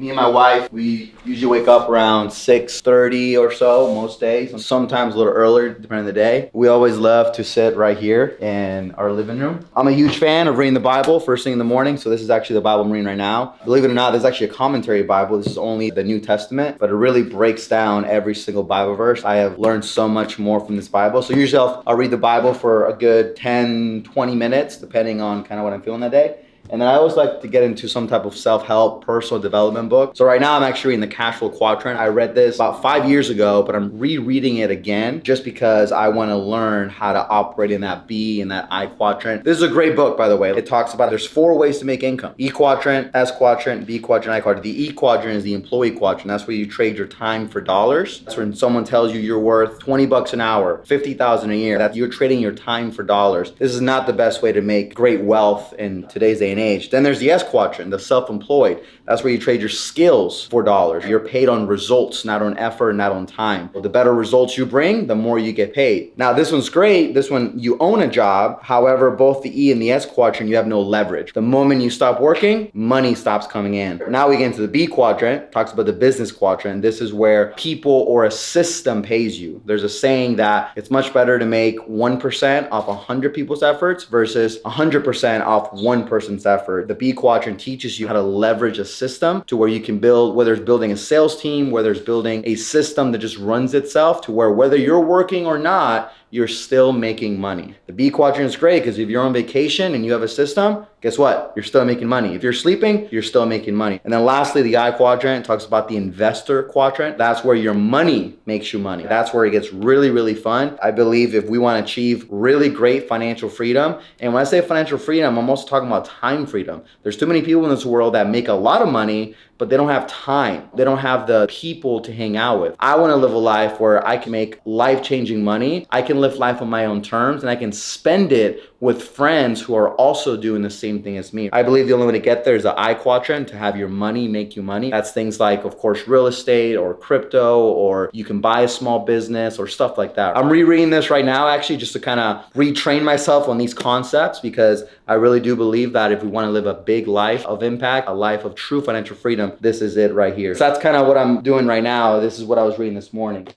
Me and my wife, we usually wake up around 6:30 or so most days, sometimes a little earlier depending on the day. We always love to sit right here in our living room. I'm a huge fan of reading the Bible first thing in the morning, so this is actually the Bible I'm reading right now. Believe it or not, there's actually a commentary Bible. This is only the New Testament, but it really breaks down every single Bible verse. I have learned so much more from this Bible. So usually I'll read the Bible for a good 10, 20 minutes, depending on kind of what I'm feeling that day. And then I always like to get into some type of self-help, personal development book. So right now I'm actually reading the Cash Flow Quadrant. I read this about 5 years ago, but I'm rereading it again just because I want to learn how to operate in that B and that I quadrant. This is a great book, by the way. It talks about there's 4 ways to make income. E quadrant, S quadrant, B quadrant, I quadrant. The E quadrant is the employee quadrant. That's where you trade your time for dollars. That's when someone tells you you're worth 20 bucks an hour, 50,000 a year. That you're trading your time for dollars. This is not the best way to make great wealth in today's day and age. Then there's the S quadrant, the self-employed. That's where you trade your skills for dollars. You're paid on results, not on effort, not on time. The better results you bring, the more you get paid. Now this one's great. This one, you own a job. However, both the E and the S quadrant, you have no leverage. The moment you stop working, money stops coming in. Now we get into the B quadrant, talks about the business quadrant. This is where people or a system pays you. There's a saying that it's much better to make 1% off 100 people's efforts versus 100% off one person's effort. The B quadrant teaches you how to leverage a system to where you can build, whether it's building a sales team, whether it's building a system that just runs itself to where whether you're working or not, you're still making money. The B quadrant is great because if you're on vacation and you have a system, guess what? You're still making money. If you're sleeping, you're still making money. And then lastly, the I quadrant talks about the investor quadrant. That's where your money makes you money. That's where it gets really, really fun. I believe if we want to achieve really great financial freedom, and when I say financial freedom, I'm also talking about time freedom. There's too many people in this world that make a lot of money, but they don't have time. They don't have the people to hang out with. I want to live a life where I can make life-changing money. I can live life on my own terms and I can spend it with friends who are also doing the same thing as me. I believe the only way to get there is the I quadrant, to have your money make you money. That's things like, of course, real estate or crypto, or you can buy a small business or stuff like that. I'm rereading this right now actually just to kind of retrain myself on these concepts because I really do believe that if we want to live a big life of impact, a life of true financial freedom, this is it right here. So that's kind of what I'm doing right now. This is what I was reading this morning.